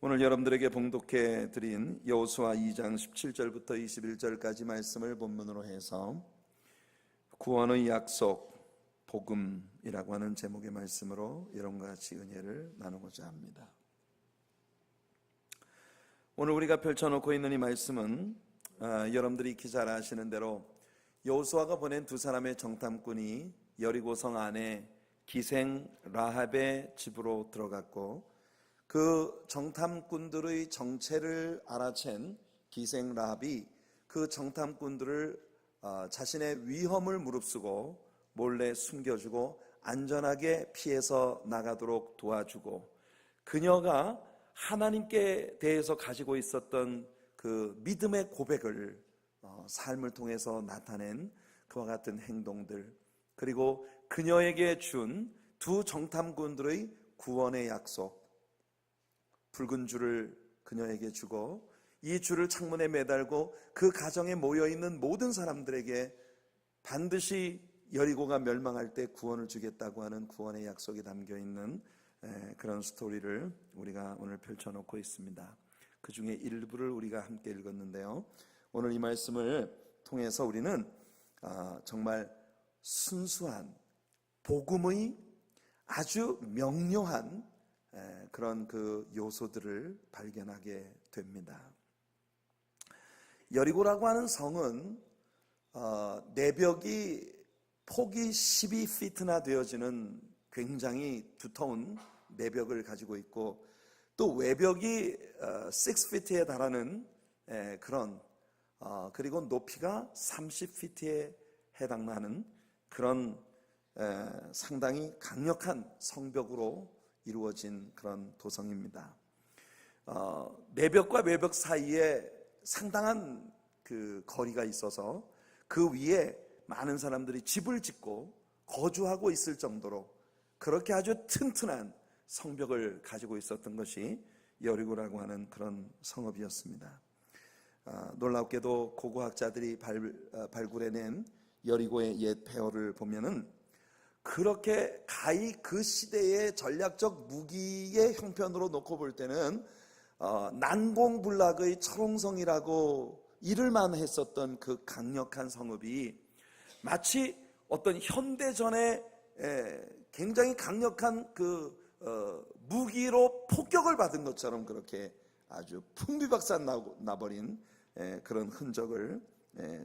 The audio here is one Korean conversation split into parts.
오늘 여러분들에게 봉독해 드린 여호수아 2장 17절부터 21절까지 말씀을 본문으로 해서 구원의 약속, 복음이라고 하는 제목의 말씀으로 여러분과 같이 은혜를 나누고자 합니다. 오늘 우리가 펼쳐놓고 있는 이 말씀은 여러분들이 익히 잘 아시는 대로 여호수아가 보낸 두 사람의 정탐꾼이 여리고성 안에 기생 라합의 집으로 들어갔고, 그 정탐꾼들의 정체를 알아챈 기생 라합이 그 정탐꾼들을 자신의 위험을 무릅쓰고 몰래 숨겨주고 안전하게 피해서 나가도록 도와주고, 그녀가 하나님께 대해서 가지고 있었던 그 믿음의 고백을 삶을 통해서 나타낸 그와 같은 행동들, 그리고 그녀에게 준 두 정탐꾼들의 구원의 약속, 붉은 줄을 그녀에게 주고 이 줄을 창문에 매달고 그 가정에 모여있는 모든 사람들에게 반드시 여리고가 멸망할 때 구원을 주겠다고 하는 구원의 약속이 담겨있는 그런 스토리를 우리가 오늘 펼쳐놓고 있습니다. 그 중에 일부를 우리가 함께 읽었는데요, 오늘 이 말씀을 통해서 우리는 정말 순수한 복음의 아주 명료한 그런 그 요소들을 발견하게 됩니다. 여리고라고 하는 성은 내벽이 폭이 12피트나 되어지는 굉장히 두터운 내벽을 가지고 있고, 또 외벽이 6피트에 달하는 그런 그리고 높이가 30피트에 해당하는 그런 상당히 강력한 성벽으로 이루어진 그런 도성입니다. 내벽과 외벽 사이에 상당한 그 거리가 있어서 그 위에 많은 사람들이 집을 짓고 거주하고 있을 정도로 그렇게 아주 튼튼한 성벽을 가지고 있었던 것이 여리고라고 하는 그런 성읍이었습니다. 놀랍게도 고고학자들이 발굴해낸 여리고의 옛 폐허를 보면은 그렇게 가히 그 시대의 전략적 무기의 형편으로 놓고 볼 때는 난공불락의 철옹성이라고 이를만 했었던 그 강력한 성읍이 마치 어떤 현대전에 굉장히 강력한 그 무기로 폭격을 받은 것처럼 그렇게 아주 풍비박산 나버린 그런 흔적을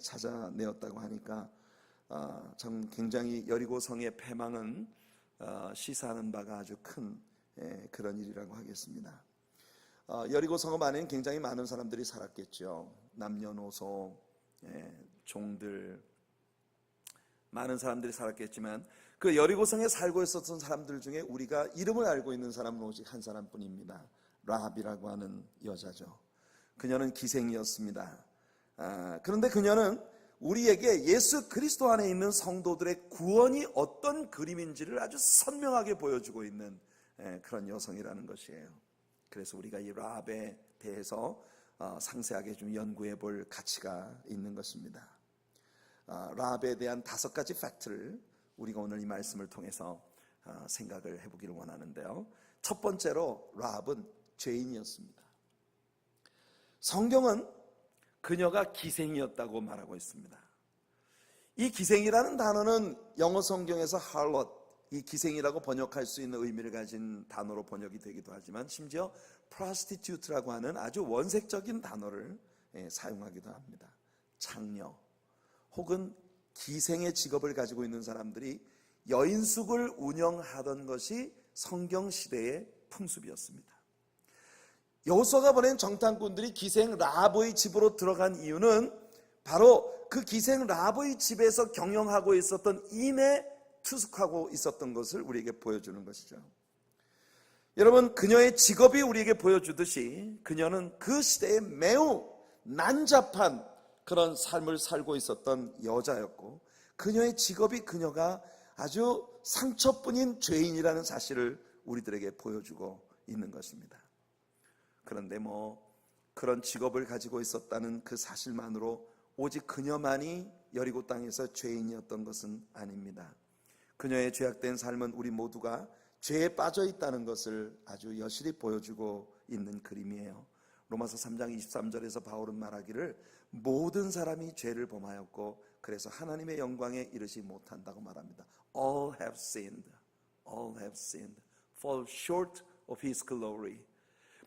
찾아내었다고 하니까 참 굉장히 여리고성의 패망은 시사하는 바가 아주 큰 그런 일이라고 하겠습니다. 여리고성읍 안에는 굉장히 많은 사람들이 살았겠죠. 남녀노소, 종들, 많은 사람들이 살았겠지만 그 여리고성에 살고 있었던 사람들 중에 우리가 이름을 알고 있는 사람은 오직 한 사람뿐입니다. 라합이라고 하는 여자죠. 그녀는 기생이었습니다. 그런데 그녀는 우리에게 예수 그리스도 안에 있는 성도들의 구원이 어떤 그림인지를 아주 선명하게 보여주고 있는 그런 여성이라는 것이에요. 그래서 우리가 이 라합에 대해서 상세하게 좀 연구해 볼 가치가 있는 것입니다. 라합에 대한 5가지 팩트를 우리가 오늘 이 말씀을 통해서 생각을 해보기를 원하는데요, 첫 번째로 라합은 죄인이었습니다. 성경은 그녀가 기생이었다고 말하고 있습니다. 이 기생이라는 단어는 영어 성경에서 harlot, 이 기생이라고 번역할 수 있는 의미를 가진 단어로 번역이 되기도 하지만 심지어 prostitute라고 하는 아주 원색적인 단어를 사용하기도 합니다. 창녀 혹은 기생의 직업을 가지고 있는 사람들이 여인숙을 운영하던 것이 성경 시대의 풍습이었습니다. 여호수아가 보낸 정탐꾼들이 기생 라합의 집으로 들어간 이유는 바로 그 기생 라합의 집에서 경영하고 있었던 인에 투숙하고 있었던 것을 우리에게 보여주는 것이죠. 여러분, 그녀의 직업이 우리에게 보여주듯이 그녀는 그 시대에 매우 난잡한 그런 삶을 살고 있었던 여자였고, 그녀의 직업이 그녀가 아주 상처뿐인 죄인이라는 사실을 우리들에게 보여주고 있는 것입니다. 그런데 그런 직업을 가지고 있었다는 그 사실만으로 오직 그녀만이 여리고 땅에서 죄인이었던 것은 아닙니다. 그녀의 죄악된 삶은 우리 모두가 죄에 빠져 있다는 것을 아주 여실히 보여주고 있는 그림이에요. 로마서 3장 23절에서 바울은 말하기를 모든 사람이 죄를 범하였고 그래서 하나님의 영광에 이르지 못한다고 말합니다. All have sinned, all have sinned, fall short of his glory.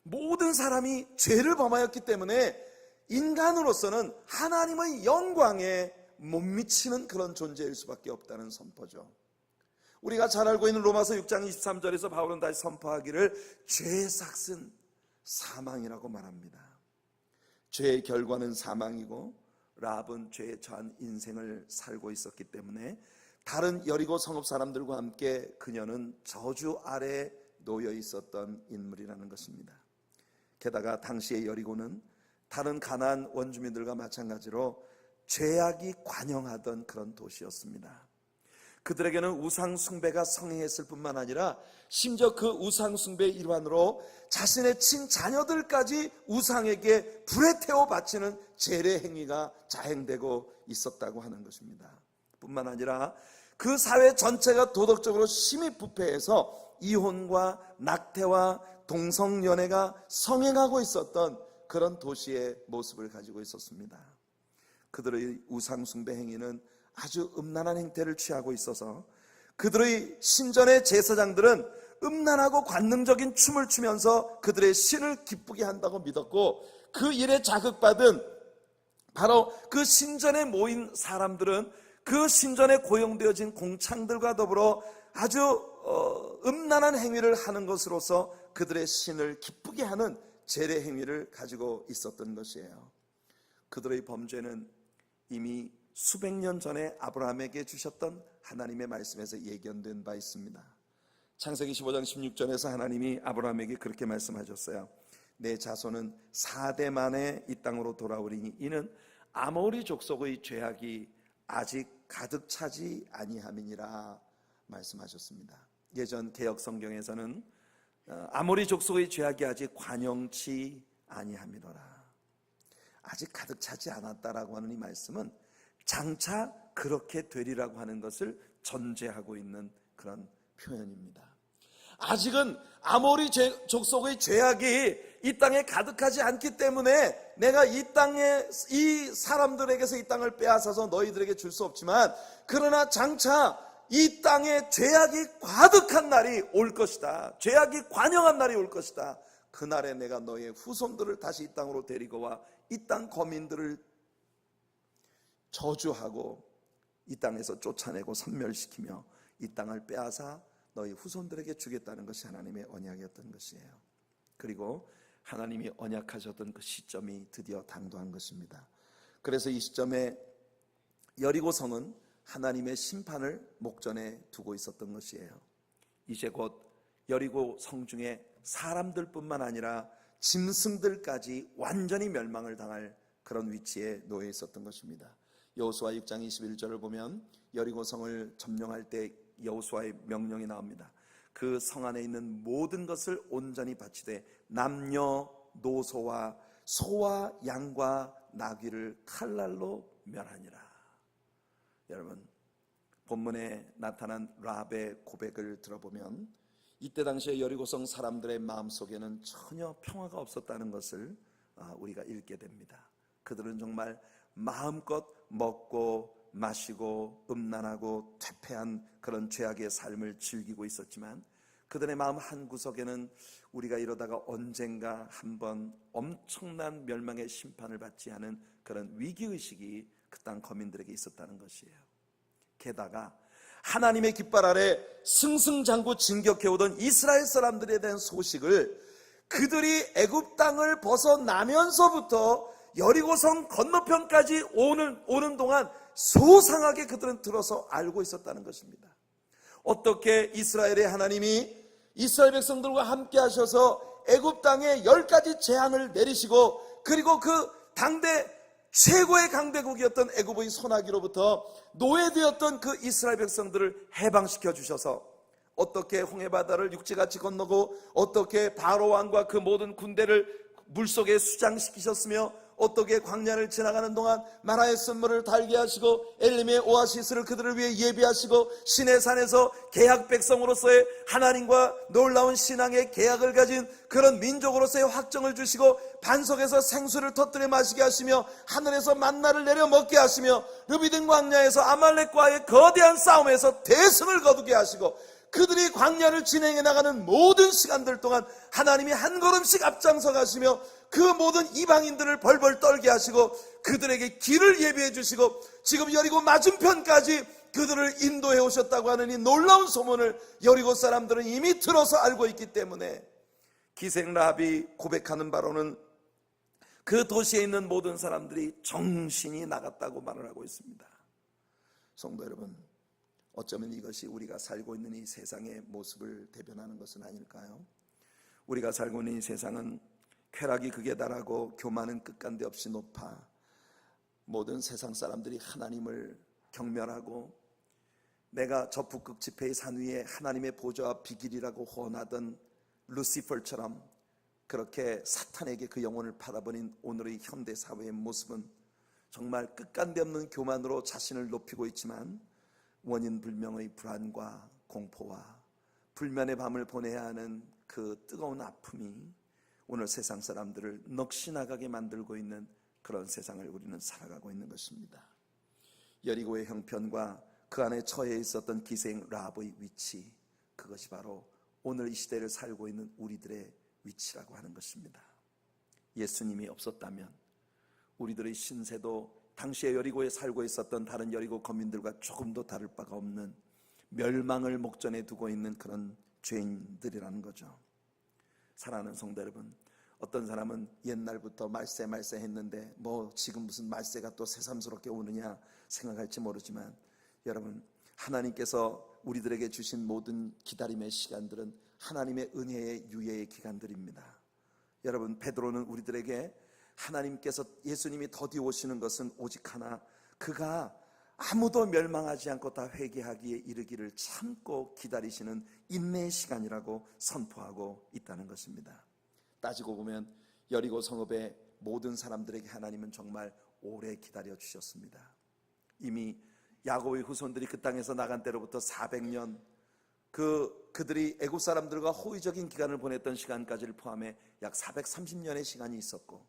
모든 사람이 죄를 범하였기 때문에 인간으로서는 하나님의 영광에 못 미치는 그런 존재일 수밖에 없다는 선포죠. 우리가 잘 알고 있는 로마서 6장 23절에서 바울은 다시 선포하기를 죄의 삭은 사망이라고 말합니다. 죄의 결과는 사망이고 라합은 죄에 처한 인생을 살고 있었기 때문에 다른 여리고 성읍 사람들과 함께 그녀는 저주 아래 놓여 있었던 인물이라는 것입니다. 게다가 당시의 여리고는 다른 가나안 원주민들과 마찬가지로 죄악이 관영하던 그런 도시였습니다. 그들에게는 우상 숭배가 성행했을 뿐만 아니라 심지어 그 우상 숭배의 일환으로 자신의 친자녀들까지 우상에게 불에 태워 바치는 재래 행위가 자행되고 있었다고 하는 것입니다. 뿐만 아니라 그 사회 전체가 도덕적으로 심히 부패해서 이혼과 낙태와 동성연애가 성행하고 있었던 그런 도시의 모습을 가지고 있었습니다. 그들의 우상 숭배 행위는 아주 음란한 행태를 취하고 있어서 그들의 신전의 제사장들은 음란하고 관능적인 춤을 추면서 그들의 신을 기쁘게 한다고 믿었고, 그 일에 자극받은 바로 그 신전에 모인 사람들은 그 신전에 고용되어진 공창들과 더불어 아주 음란한 행위를 하는 것으로서 그들의 신을 기쁘게 하는 재래 행위를 가지고 있었던 것이에요. 그들의 범죄는 이미 수백 년 전에 아브라함에게 주셨던 하나님의 말씀에서 예견된 바 있습니다. 창세기 15장 16절에서 하나님이 아브라함에게 그렇게 말씀하셨어요. 내 자손은 4대 만에 이 땅으로 돌아오리니 이는 아모리 족속의 죄악이 아직 가득 차지 아니함이니라 말씀하셨습니다. 예전 개역 성경에서는 아모리 족속의 죄악이 아직 관영치 아니함이더라. 아직 가득 차지 않았다라고 하는 이 말씀은 장차 그렇게 되리라고 하는 것을 전제하고 있는 그런 표현입니다. 아직은 아모리 족속의 죄악이 이 땅에 가득하지 않기 때문에 내가 이 땅에 이 사람들에게서 이 땅을 빼앗아서 너희들에게 줄 수 없지만, 그러나 장차 이 땅에 죄악이 가득한 날이 올 것이다. 죄악이 관영한 날이 올 것이다. 그날에 내가 너의 후손들을 다시 이 땅으로 데리고 와 이 땅 거민들을 저주하고 이 땅에서 쫓아내고 섬멸시키며 이 땅을 빼앗아 너희 후손들에게 주겠다는 것이 하나님의 언약이었던 것이에요. 그리고 하나님이 언약하셨던 그 시점이 드디어 당도한 것입니다. 그래서 이 시점에 여리고성은 하나님의 심판을 목전에 두고 있었던 것이에요. 이제 곧 여리고성 중에 사람들뿐만 아니라 짐승들까지 완전히 멸망을 당할 그런 위치에 놓여 있었던 것입니다. 여호수아 6장 21절을 보면 여리고성을 점령할 때 여호수아의 명령이 나옵니다. 그 성 안에 있는 모든 것을 온전히 바치되 남녀노소와 소와 양과 나귀를 칼날로 멸하니라. 여러분, 본문에 나타난 라합의 고백을 들어보면 이때 당시에 여리고성 사람들의 마음속에는 전혀 평화가 없었다는 것을 우리가 읽게 됩니다. 그들은 정말 마음껏 먹고 마시고 음란하고 퇴폐한 그런 죄악의 삶을 즐기고 있었지만, 그들의 마음 한구석에는 우리가 이러다가 언젠가 한번 엄청난 멸망의 심판을 받지 않은 그런 위기의식이 그 땅 거민들에게 있었다는 것이에요. 게다가 하나님의 깃발 아래 승승장구 진격해오던 이스라엘 사람들에 대한 소식을 그들이 애굽 땅을 벗어나면서부터 여리고성 건너편까지 오는 동안 소상하게 그들은 들어서 알고 있었다는 것입니다. 어떻게 이스라엘의 하나님이 이스라엘 백성들과 함께 하셔서 애굽 땅에 10가지 재앙을 내리시고, 그리고 그 당대 최고의 강대국이었던 애굽의 소나기로부터 노예되었던 그 이스라엘 백성들을 해방시켜 주셔서 어떻게 홍해바다를 육지같이 건너고 어떻게 바로 왕과 그 모든 군대를 물속에 수장시키셨으며 어떻게 광야를 지나가는 동안 마라의 쓴물을 달게 하시고 엘림의 오아시스를 그들을 위해 예비하시고 시내 산에서 계약 백성으로서의 하나님과 놀라운 신앙의 계약을 가진 그런 민족으로서의 확정을 주시고 반석에서 생수를 터뜨려 마시게 하시며 하늘에서 만나를 내려 먹게 하시며 르비딤 광야에서 아말렉과의 거대한 싸움에서 대승을 거두게 하시고 그들이 광야를 진행해 나가는 모든 시간들 동안 하나님이 한 걸음씩 앞장서 가시며 그 모든 이방인들을 벌벌 떨게 하시고 그들에게 길을 예비해 주시고 지금 여리고 맞은편까지 그들을 인도해 오셨다고 하는 이 놀라운 소문을 여리고 사람들은 이미 들어서 알고 있기 때문에 기생 라합이 고백하는 바로는 그 도시에 있는 모든 사람들이 정신이 나갔다고 말을 하고 있습니다. 성도 여러분, 어쩌면 이것이 우리가 살고 있는 이 세상의 모습을 대변하는 것은 아닐까요? 우리가 살고 있는 이 세상은 쾌락이 극에 달하고 교만은 끝간데 없이 높아 모든 세상 사람들이 하나님을 경멸하고 내가 저 북극 지폐의 산 위에 하나님의 보좌와 비길이라고 호언하던 루시퍼처럼 그렇게 사탄에게 그 영혼을 팔아버린 오늘의 현대 사회의 모습은 정말 끝간데 없는 교만으로 자신을 높이고 있지만 원인 불명의 불안과 공포와 불면의 밤을 보내야 하는 그 뜨거운 아픔이 오늘 세상 사람들을 넋이 나가게 만들고 있는 그런 세상을 우리는 살아가고 있는 것입니다. 여리고의 형편과 그 안에 처해 있었던 기생 라합의 위치, 그것이 바로 오늘 이 시대를 살고 있는 우리들의 위치라고 하는 것입니다. 예수님이 없었다면 우리들의 신세도 당시에 여리고에 살고 있었던 다른 여리고 거민들과 조금도 다를 바가 없는 멸망을 목전에 두고 있는 그런 죄인들이라는 거죠. 사랑하는 성도 여러분, 어떤 사람은 옛날부터 말세 했는데 뭐 지금 무슨 말세가 또 새삼스럽게 오느냐 생각할지 모르지만 여러분, 하나님께서 우리들에게 주신 모든 기다림의 시간들은 하나님의 은혜의 유예의 기간들입니다. 여러분, 베드로는 우리들에게 하나님께서 예수님이 더디 오시는 것은 오직 하나, 그가 아무도 멸망하지 않고 다 회개하기에 이르기를 참고 기다리시는 인내의 시간이라고 선포하고 있다는 것입니다. 따지고 보면 여리고 성읍의 모든 사람들에게 하나님은 정말 오래 기다려 주셨습니다. 이미 야곱의 후손들이 그 땅에서 나간 때로부터 400년, 그들이 애굽 사람들과 호의적인 기간을 보냈던 시간까지를 포함해 약 430년의 시간이 있었고,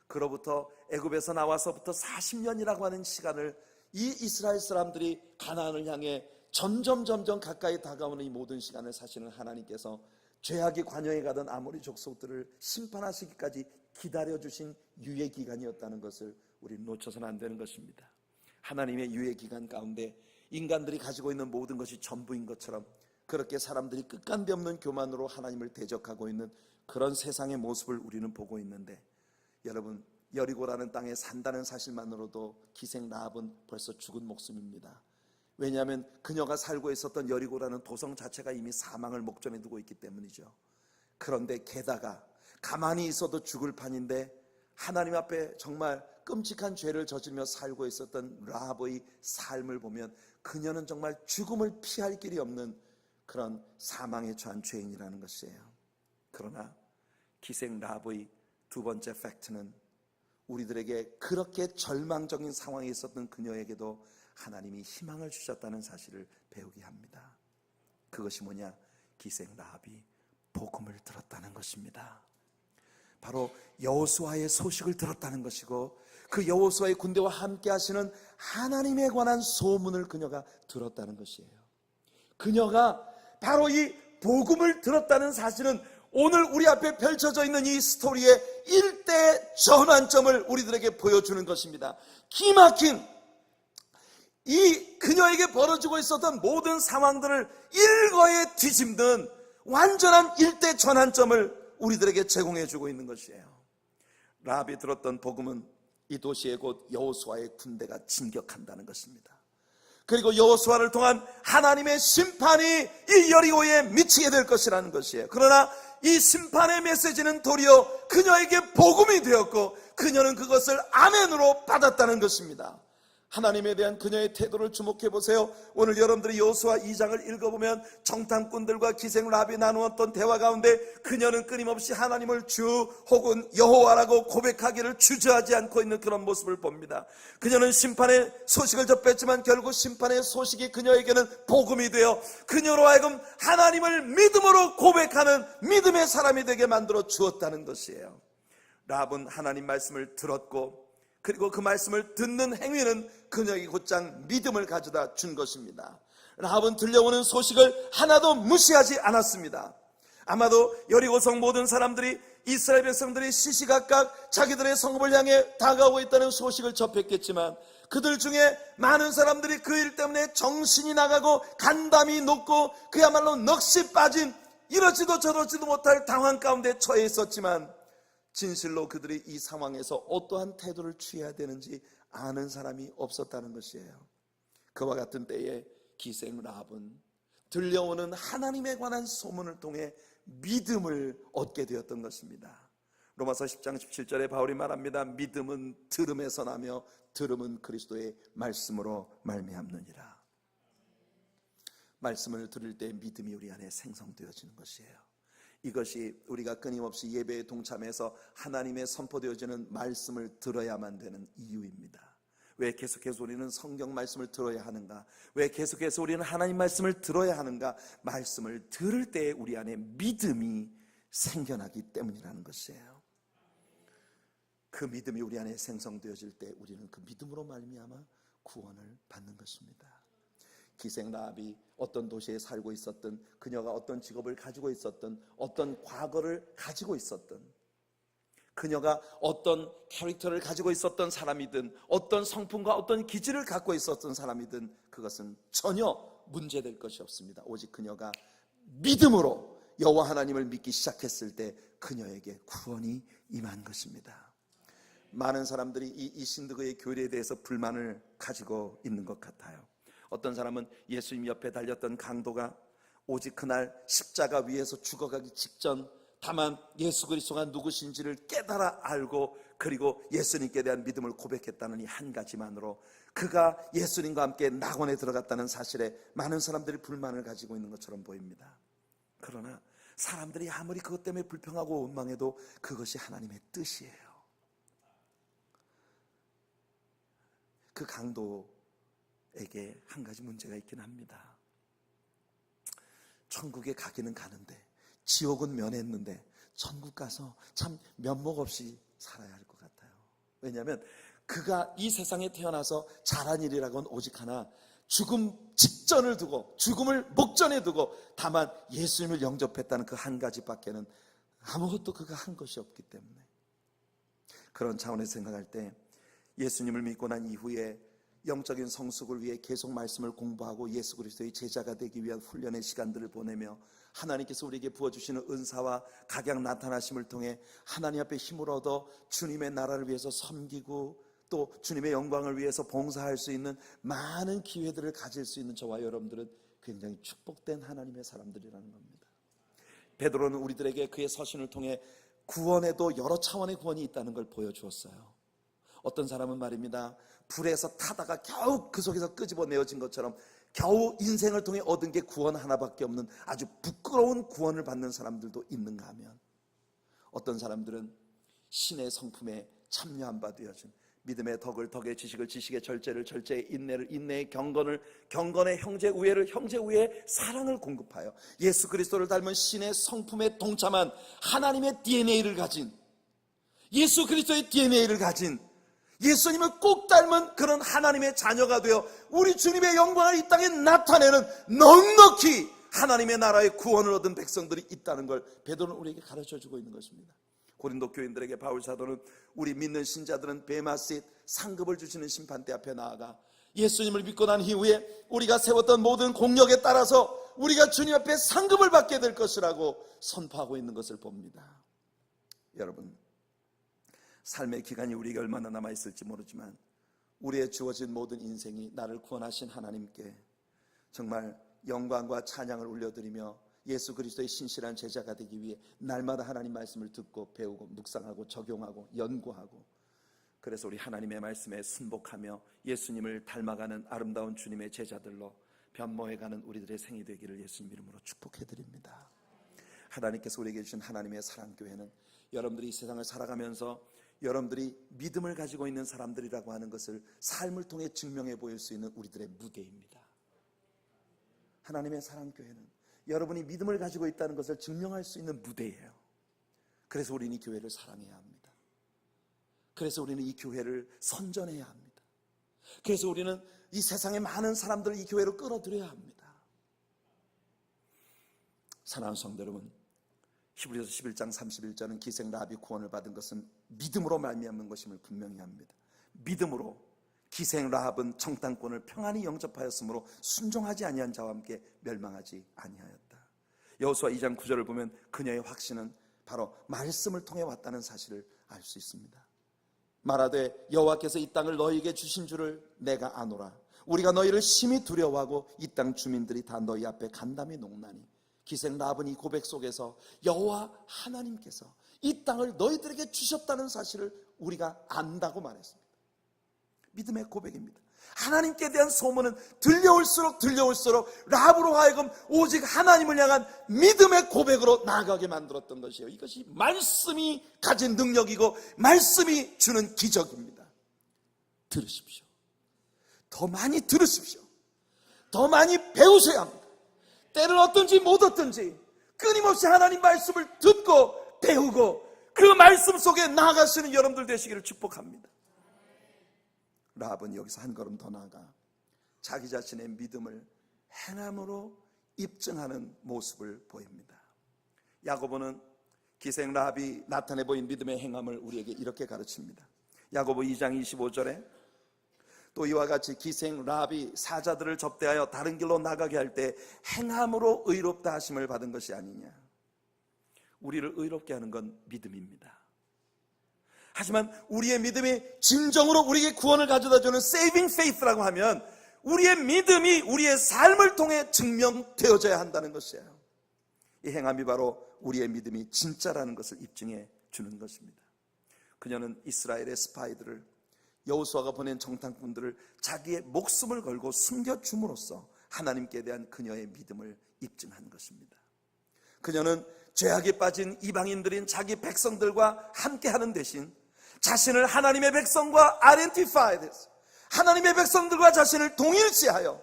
그로부터 애굽에서 나와서부터 40년이라고 하는 시간을 이 이스라엘 사람들이 가나안을 향해 점점 가까이 다가오는 이 모든 시간을 사실은 하나님께서 죄악이 관여해 가던 아모리 족속들을 심판하시기까지 기다려주신 유예기간이었다는 것을 우리는 놓쳐서는 안 되는 것입니다. 하나님의 유예기간 가운데 인간들이 가지고 있는 모든 것이 전부인 것처럼 그렇게 사람들이 끝간데 없는 교만으로 하나님을 대적하고 있는 그런 세상의 모습을 우리는 보고 있는데, 여러분, 여리고라는 땅에 산다는 사실만으로도 기생 라합은 벌써 죽은 목숨입니다. 왜냐하면 그녀가 살고 있었던 여리고라는 도성 자체가 이미 사망을 목전에 두고 있기 때문이죠. 그런데 게다가 가만히 있어도 죽을 판인데 하나님 앞에 정말 끔찍한 죄를 저지르며 살고 있었던 라합의 삶을 보면 그녀는 정말 죽음을 피할 길이 없는 그런 사망에 처한 죄인이라는 것이에요. 그러나 기생 라합의 두 번째 팩트는 우리들에게 그렇게 절망적인 상황에 있었던 그녀에게도 하나님이 희망을 주셨다는 사실을 배우게 합니다. 그것이 뭐냐? 기생 라합이 복음을 들었다는 것입니다. 바로 여호수아의 소식을 들었다는 것이고, 그 여호수아의 군대와 함께 하시는 하나님에 관한 소문을 그녀가 들었다는 것이에요. 그녀가 바로 이 복음을 들었다는 사실은 오늘 우리 앞에 펼쳐져 있는 이 스토리의 일대 전환점을 우리들에게 보여주는 것입니다. 기막힌 이 그녀에게 벌어지고 있었던 모든 상황들을 일거에 뒤집는 완전한 일대 전환점을 우리들에게 제공해주고 있는 것이에요. 라합이 들었던 복음은 이 도시에 곧 여호수아의 군대가 진격한다는 것입니다. 그리고 여호수아를 통한 하나님의 심판이 이 여리고에 미치게 될 것이라는 것이에요. 그러나 이 심판의 메시지는 도리어 그녀에게 복음이 되었고 그녀는 그것을 아멘으로 받았다는 것입니다. 하나님에 대한 그녀의 태도를 주목해 보세요. 오늘 여러분들이 여호수아 2장을 읽어보면 정탐꾼들과 기생 랍이 나누었던 대화 가운데 그녀는 끊임없이 하나님을 주 혹은 여호와라고 고백하기를 주저하지 않고 있는 그런 모습을 봅니다. 그녀는 심판의 소식을 접했지만 결국 심판의 소식이 그녀에게는 복음이 되어 그녀로 하여금 하나님을 믿음으로 고백하는 믿음의 사람이 되게 만들어 주었다는 것이에요. 랍은 하나님 말씀을 들었고 그리고 그 말씀을 듣는 행위는 그녀에게 곧장 믿음을 가져다 준 것입니다. 랍은 들려오는 소식을 하나도 무시하지 않았습니다. 아마도 여리고성 모든 사람들이 이스라엘 백성들이 시시각각 자기들의 성읍을 향해 다가오고 있다는 소식을 접했겠지만 그들 중에 많은 사람들이 그 일 때문에 정신이 나가고 간담이 높고 그야말로 넋이 빠진 이러지도 저러지도 못할 당황 가운데 처해 있었지만 진실로 그들이 이 상황에서 어떠한 태도를 취해야 되는지 아는 사람이 없었다는 것이에요. 그와 같은 때에 기생 랍은 들려오는 하나님에 관한 소문을 통해 믿음을 얻게 되었던 것입니다. 로마서 10장 17절에 바울이 말합니다. 믿음은 들음에서 나며 들음은 그리스도의 말씀으로 말미암느니라. 말씀을 들을 때 믿음이 우리 안에 생성되어지는 것이에요. 이것이 우리가 끊임없이 예배에 동참해서 하나님의 선포되어지는 말씀을 들어야만 되는 이유입니다. 왜 계속해서 우리는 성경 말씀을 들어야 하는가? 왜 계속해서 우리는 하나님 말씀을 들어야 하는가? 말씀을 들을 때 우리 안에 믿음이 생겨나기 때문이라는 것이에요. 그 믿음이 우리 안에 생성되어질 때 우리는 그 믿음으로 말미암아 구원을 받는 것입니다. 기생 랍이 어떤 도시에 살고 있었든 그녀가 어떤 직업을 가지고 있었든 어떤 과거를 가지고 있었든 그녀가 어떤 캐릭터를 가지고 있었던 사람이든 어떤 성품과 어떤 기질을 갖고 있었던 사람이든 그것은 전혀 문제될 것이 없습니다. 오직 그녀가 믿음으로 여호와 하나님을 믿기 시작했을 때 그녀에게 구원이 임한 것입니다. 많은 사람들이 이 신드그의 교리에 대해서 불만을 가지고 있는 것 같아요. 어떤 사람은 예수님 옆에 달렸던 강도가 오직 그날 십자가 위에서 죽어가기 직전 다만 예수 그리스도가 누구신지를 깨달아 알고 그리고 예수님께 대한 믿음을 고백했다는 이 한 가지만으로 그가 예수님과 함께 낙원에 들어갔다는 사실에 많은 사람들이 불만을 가지고 있는 것처럼 보입니다. 그러나 사람들이 아무리 그것 때문에 불평하고 원망해도 그것이 하나님의 뜻이에요. 그 강도에게 한 가지 문제가 있긴 합니다. 천국에 가기는 가는데 지옥은 면했는데 천국 가서 참 면목 없이 살아야 할 것 같아요. 왜냐하면 그가 이 세상에 태어나서 잘한 일이라고는 오직 하나, 죽음 직전을 두고 죽음을 목전에 두고 다만 예수님을 영접했다는 그 한 가지밖에는 아무것도 그가 한 것이 없기 때문에, 그런 차원에서 생각할 때 예수님을 믿고 난 이후에 영적인 성숙을 위해 계속 말씀을 공부하고 예수 그리스도의 제자가 되기 위한 훈련의 시간들을 보내며 하나님께서 우리에게 부어주시는 은사와 각양 나타나심을 통해 하나님 앞에 힘을 얻어 주님의 나라를 위해서 섬기고 또 주님의 영광을 위해서 봉사할 수 있는 많은 기회들을 가질 수 있는 저와 여러분들은 굉장히 축복된 하나님의 사람들이라는 겁니다. 베드로는 우리들에게 그의 서신을 통해 구원에도 여러 차원의 구원이 있다는 걸 보여주었어요. 어떤 사람은 말입니다, 불에서 타다가 겨우 그 속에서 끄집어내어진 것처럼 겨우 인생을 통해 얻은 게 구원 하나밖에 없는 아주 부끄러운 구원을 받는 사람들도 있는가 하면, 어떤 사람들은 신의 성품에 참여한 바 되어진 믿음의 덕을 덕의, 지식을 지식의, 절제를 절제의, 인내를 인내의, 경건의, 형제 우애를 형제 우애의, 사랑을 공급하여 예수 그리스도를 닮은 신의 성품에 동참한 하나님의 DNA를 가진, 예수 그리스도의 DNA를 가진, 예수님을 꼭 닮은 그런 하나님의 자녀가 되어 우리 주님의 영광을 이 땅에 나타내는 넉넉히 하나님의 나라의 구원을 얻은 백성들이 있다는 걸 베드로는 우리에게 가르쳐주고 있는 것입니다. 고린도 교인들에게 바울 사도는 우리 믿는 신자들은 베마싯 상급을 주시는 심판대 앞에 나아가 예수님을 믿고 난 이후에 우리가 세웠던 모든 공력에 따라서 우리가 주님 앞에 상급을 받게 될 것이라고 선포하고 있는 것을 봅니다. 여러분, 삶의 기간이 우리에게 얼마나 남아있을지 모르지만 우리의 주어진 모든 인생이 나를 구원하신 하나님께 정말 영광과 찬양을 올려드리며 예수 그리스도의 신실한 제자가 되기 위해 날마다 하나님 말씀을 듣고 배우고 묵상하고 적용하고 연구하고 그래서 우리 하나님의 말씀에 순복하며 예수님을 닮아가는 아름다운 주님의 제자들로 변모해가는 우리들의 생이 되기를 예수님 이름으로 축복해드립니다. 하나님께서 우리에게 주신 하나님의 사랑교회는 여러분들이 이 세상을 살아가면서 여러분들이 믿음을 가지고 있는 사람들이라고 하는 것을 삶을 통해 증명해 보일 수 있는 우리들의 무대입니다. 하나님의 사랑교회는 여러분이 믿음을 가지고 있다는 것을 증명할 수 있는 무대예요. 그래서 우리는 이 교회를 사랑해야 합니다. 그래서 우리는 이 교회를 선전해야 합니다. 그래서 우리는 이 세상의 많은 사람들을 이 교회로 끌어들여야 합니다. 사랑하는 성도 여러분, 히브리서 11장 31절은 기생 라합이 구원을 받은 것은 믿음으로 말미암는 것임을 분명히 합니다. 믿음으로 기생 라합은 청탄권을 평안히 영접하였으므로 순종하지 아니한 자와 함께 멸망하지 아니하였다. 여호수아 2장 9절을 보면 그녀의 확신은 바로 말씀을 통해 왔다는 사실을 알 수 있습니다. 말하되 여호와께서 이 땅을 너희에게 주신 줄을 내가 아노라. 우리가 너희를 심히 두려워하고 이 땅 주민들이 다 너희 앞에 간담이 녹나니. 기생 라합은 이 고백 속에서 여호와 하나님께서 이 땅을 너희들에게 주셨다는 사실을 우리가 안다고 말했습니다. 믿음의 고백입니다. 하나님께 대한 소문은 들려올수록 라합으로 하여금 오직 하나님을 향한 믿음의 고백으로 나아가게 만들었던 것이에요. 이것이 말씀이 가진 능력이고 말씀이 주는 기적입니다. 들으십시오. 더 많이 들으십시오. 더 많이 배우셔야 합니다. 때를 얻든지 못 얻든지 끊임없이 하나님 말씀을 듣고 배우고 그 말씀 속에 나아가시는 여러분들 되시기를 축복합니다. 라합은 여기서 한 걸음 더 나아가 자기 자신의 믿음을 행함으로 입증하는 모습을 보입니다. 야고보는 기생 라합이 나타내 보인 믿음의 행함을 우리에게 이렇게 가르칩니다. 야고보 2장 25절에 또 이와 같이 기생 라합이 사자들을 접대하여 다른 길로 나가게 할 때 행함으로 의롭다 하심을 받은 것이 아니냐. 우리를 의롭게 하는 건 믿음입니다. 하지만 우리의 믿음이 진정으로 우리에게 구원을 가져다주는 saving faith라고 하면 우리의 믿음이 우리의 삶을 통해 증명되어져야 한다는 것이에요. 이 행함이 바로 우리의 믿음이 진짜라는 것을 입증해 주는 것입니다. 그녀는 이스라엘의 스파이들을, 여호수아가 보낸 정탐꾼들을 자기의 목숨을 걸고 숨겨줌으로써 하나님께 대한 그녀의 믿음을 입증한 것입니다. 그녀는 죄악에 빠진 이방인들인 자기 백성들과 함께하는 대신 자신을 하나님의 백성과 identify 했어요. 하나님의 백성들과 자신을 동일시하여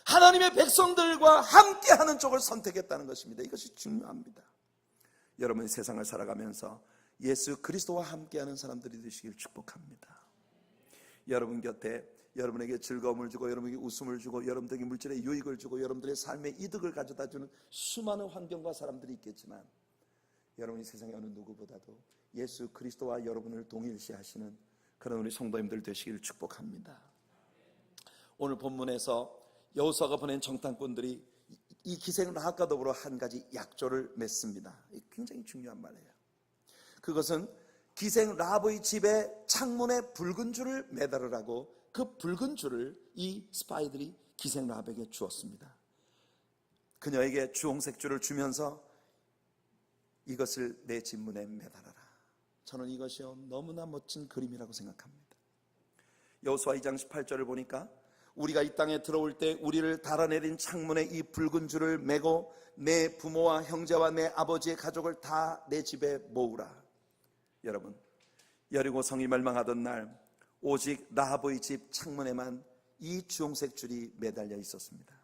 하나님의 백성들과 함께하는 쪽을 선택했다는 것입니다. 이것이 중요합니다. 여러분이 세상을 살아가면서 예수 그리스도와 함께하는 사람들이 되시길 축복합니다. 여러분 곁에 여러분에게 즐거움을 주고 여러분에게 웃음을 주고 여러분들에게 물질의 유익을 주고 여러분들의 삶의 이득을 가져다주는 수많은 환경과 사람들이 있겠지만 여러분이 세상의 어느 누구보다도 예수 그리스도와 여러분을 동일시하시는 그런 우리 성도님들 되시기를 축복합니다. 오늘 본문에서 여호수아가 보낸 정탐꾼들이 이 기생 라합과 더불어 한 가지 약조를 맺습니다. 굉장히 중요한 말이에요. 그것은 기생 라합의 집에 창문에 붉은 줄을 매달으라고 그 붉은 줄을 이 스파이들이 기생 라합에게 주었습니다. 그녀에게 주홍색 줄을 주면서 이것을 내 집 문에 매달아라. 저는 이것이요 너무나 멋진 그림이라고 생각합니다. 여호수아 2장 18절을 보니까 우리가 이 땅에 들어올 때 우리를 달아내린 창문에 이 붉은 줄을 매고 내 부모와 형제와 내 아버지의 가족을 다 내 집에 모으라. 여러분, 여리고 성이 멸망하던 날 오직 라합의 집 창문에만 이 주홍색 줄이 매달려 있었습니다.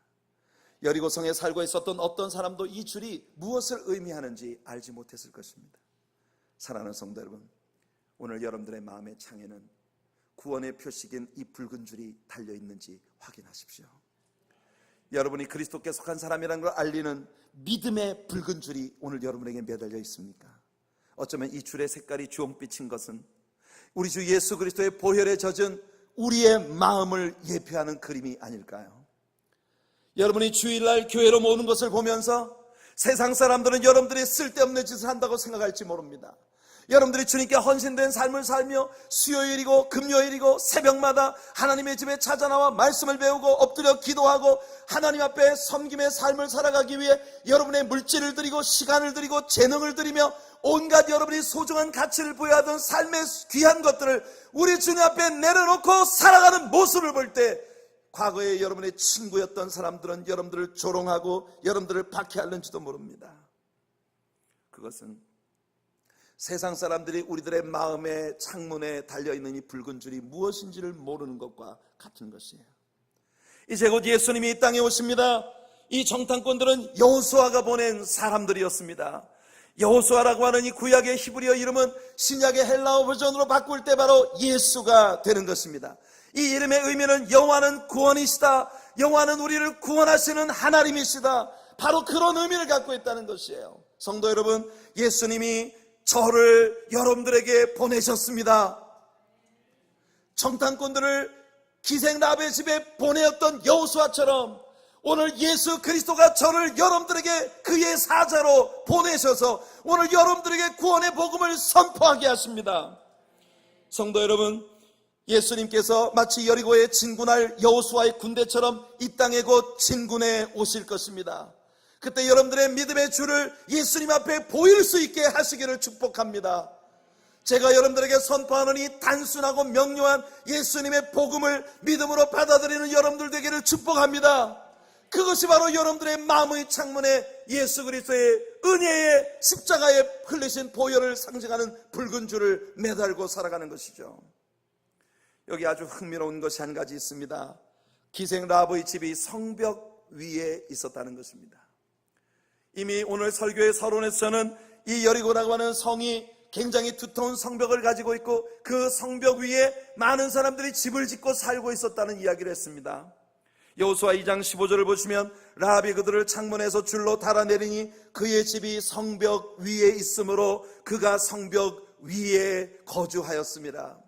여리고 성에 살고 있었던 어떤 사람도 이 줄이 무엇을 의미하는지 알지 못했을 것입니다. 사랑하는 성도 여러분, 오늘 여러분들의 마음의 창에는 구원의 표식인 이 붉은 줄이 달려 있는지 확인하십시오. 여러분이 그리스도께 속한 사람이라는 걸 알리는 믿음의 붉은 줄이 오늘 여러분에게 매달려 있습니까? 어쩌면 이 줄의 색깔이 주홍빛인 것은 우리 주 예수 그리스도의 보혈에 젖은 우리의 마음을 예표하는 그림이 아닐까요? 여러분이 주일날 교회로 모으는 것을 보면서 세상 사람들은 여러분들이 쓸데없는 짓을 한다고 생각할지 모릅니다. 여러분들이 주님께 헌신된 삶을 살며 수요일이고 금요일이고 새벽마다 하나님의 집에 찾아나와 말씀을 배우고 엎드려 기도하고 하나님 앞에 섬김의 삶을 살아가기 위해 여러분의 물질을 드리고 시간을 드리고 재능을 드리며 온갖 여러분이 소중한 가치를 부여하던 삶의 귀한 것들을 우리 주님 앞에 내려놓고 살아가는 모습을 볼 때 과거에 여러분의 친구였던 사람들은 여러분들을 조롱하고 여러분들을 박해할는지도 모릅니다. 그것은 세상 사람들이 우리들의 마음의 창문에 달려있는 이 붉은 줄이 무엇인지를 모르는 것과 같은 것이에요. 이제 곧 예수님이 이 땅에 오십니다. 이 정탐꾼들은 여호수아가 보낸 사람들이었습니다. 여호수아라고 하는 이 구약의 히브리어 이름은 신약의 헬라어 버전으로 바꿀 때 바로 예수가 되는 것입니다. 이 이름의 의미는 여호와는 구원이시다, 여호와는 우리를 구원하시는 하나님이시다, 바로 그런 의미를 갖고 있다는 것이에요. 성도 여러분, 예수님이 저를 여러분들에게 보내셨습니다. 정탐꾼들을 기생 라합의 집에 보내었던 여호수아처럼 오늘 예수 그리스도가 저를 여러분들에게 그의 사자로 보내셔서 오늘 여러분들에게 구원의 복음을 선포하게 하십니다. 성도 여러분, 예수님께서 마치 여리고에 진군할 여호수아의 군대처럼 이 땅에 곧 진군해 오실 것입니다. 그때 여러분들의 믿음의 줄을 예수님 앞에 보일 수 있게 하시기를 축복합니다. 제가 여러분들에게 선포하는 이 단순하고 명료한 예수님의 복음을 믿음으로 받아들이는 여러분들 되기를 축복합니다. 그것이 바로 여러분들의 마음의 창문에 예수 그리스도의 은혜의 십자가에 흘리신 보혈을 상징하는 붉은 줄을 매달고 살아가는 것이죠. 여기 아주 흥미로운 것이 한 가지 있습니다. 기생 라합의 집이 성벽 위에 있었다는 것입니다. 이미 오늘 설교의 서론에서는 이 여리고라고 하는 성이 굉장히 두터운 성벽을 가지고 있고 그 성벽 위에 많은 사람들이 집을 짓고 살고 있었다는 이야기를 했습니다. 여호수아 2장 15절을 보시면 라합이 그들을 창문에서 줄로 달아내리니 그의 집이 성벽 위에 있으므로 그가 성벽 위에 거주하였습니다.